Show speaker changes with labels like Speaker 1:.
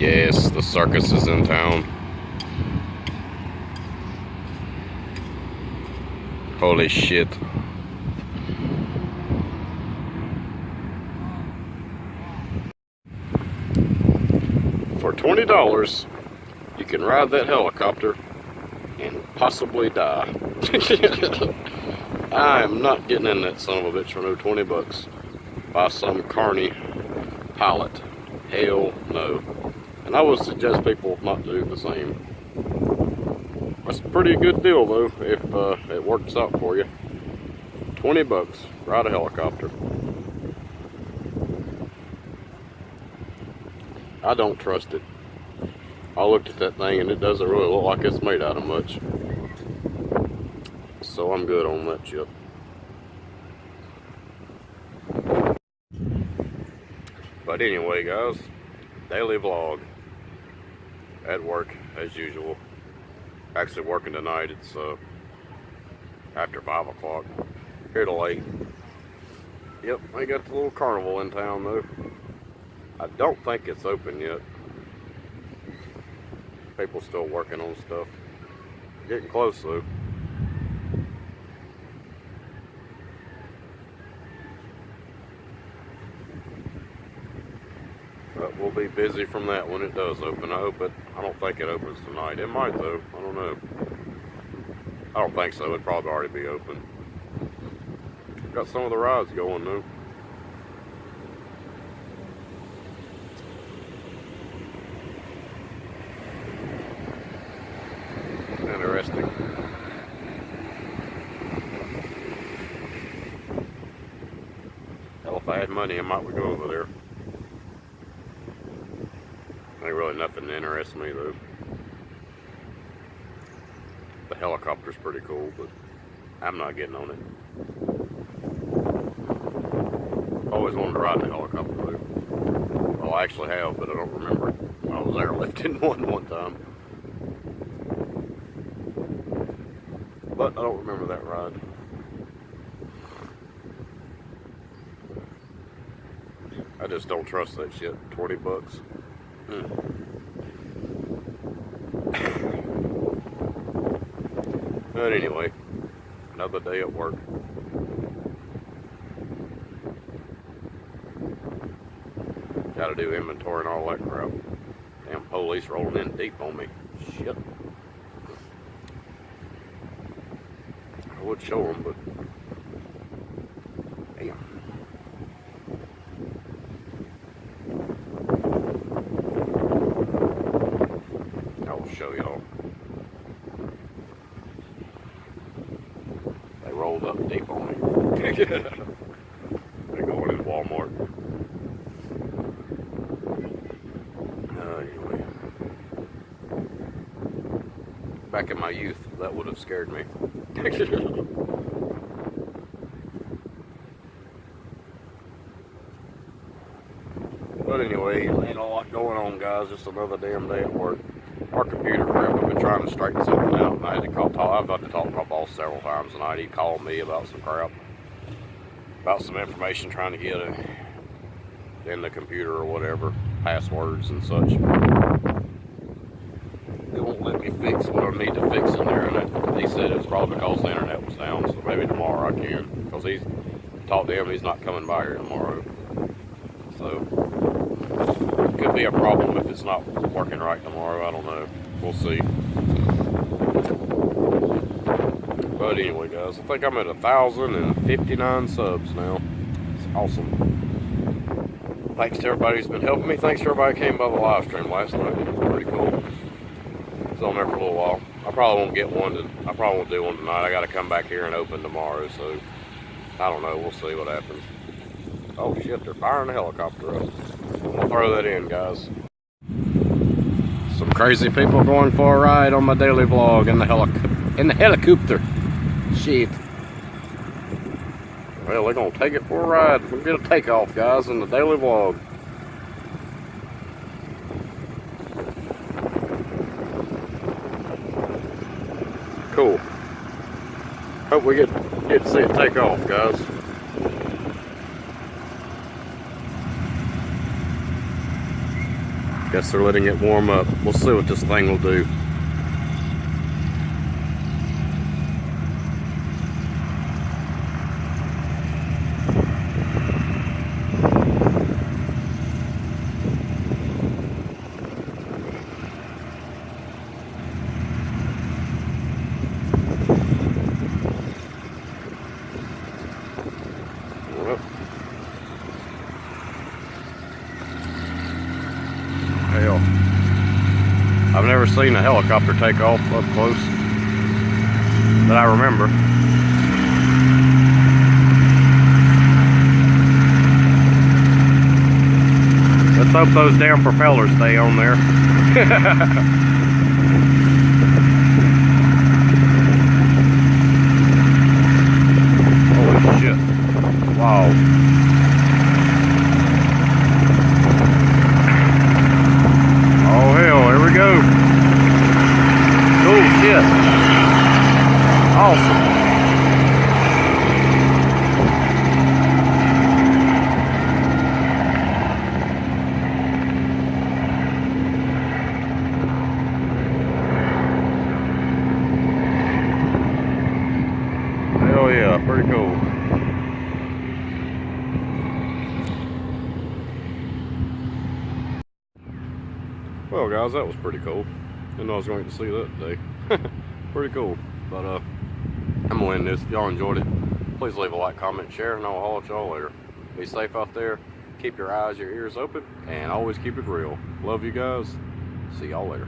Speaker 1: Yes, the circus is in town. Holy shit. For $20, you can ride that helicopter and possibly die. I am not getting in that son of a bitch for no 20 bucks by some carny pilot. Hell no. And I would suggest people not do the same. That's a pretty good deal though, if it works out for you. 20 bucks, ride a helicopter. I don't trust it. I looked at that thing and it doesn't really look like it's made out of much. So I'm good on that chip. But anyway guys, daily vlog at work as usual. Actually working tonight, it's after 5 o'clock. Here till 8. Yep, they got the little carnival in town though. I don't think it's open yet. People still working on stuff. Getting close though. But we'll be busy from that when it does open. I don't think it opens tonight. It might though. I don't know. I don't think so. It'd probably already be open. Got some of the rides going though. Interesting. Hell, if I had money, I might would go over there. Ain't really nothing that interests me though. The helicopter's pretty cool, but I'm not getting on it. Always wanted to ride the helicopter though. Well, I actually have, but I don't remember it. I was airlifting one time. But I don't remember that ride. I just don't trust that shit. 20 bucks. But anyway, another day at work. Gotta do inventory and all that crap. Damn police rolling in deep on me. Shit. I would show them, but damn. I will show y'all. They rolled up deep on me. They're going in Walmart. Anyway. Back in my youth, that would have scared me. But anyway, ain't a lot going on, guys. Just another damn day at work. Our computer crap, I've been trying to straighten something out, and I had to call. I've had to talk to my boss several times tonight. He called me about some crap, about some information trying to get in the computer or whatever, passwords and such. They won't let me fix what I need to fix in there, and he said it was probably because the internet was down. So maybe tomorrow I can, because he's talked to him. He's not coming by here tomorrow, so. Could be a problem if it's not working right tomorrow. I don't know. We'll see. But anyway, guys, I think I'm at 1,059 subs now. It's awesome. Thanks to everybody who's been helping me. Thanks to everybody who came by the live stream last night. It was pretty cool. It's on there for a little while. I probably won't get one. I probably won't do one tonight. I got to come back here and open tomorrow. So I don't know. We'll see what happens. Oh shit! They're firing a helicopter up. We'll throw that in, guys. Some crazy people going for a ride on my daily vlog in the helicopter. Shit. Well, they're gonna take it for a ride. We'll get a takeoff, guys, in the daily vlog. Cool. Hope we get to see it take off, guys. Guess they're letting it warm up. We'll see what this thing will do. Hell, I've never seen a helicopter take off up close that I remember. Let's hope those damn propellers stay on there. Holy shit. Wow. Oh hell, here we go. Cool shit. Awesome. Hell yeah, pretty cool. Well guys, that was pretty cool. Didn't know I was going to see that today. Pretty cool. But I'm gonna end this. If y'all enjoyed it, please leave a like, comment, share, and I'll holler at y'all later. Be safe out there. Keep your eyes, your ears open, and always keep it real. Love you guys. See y'all later.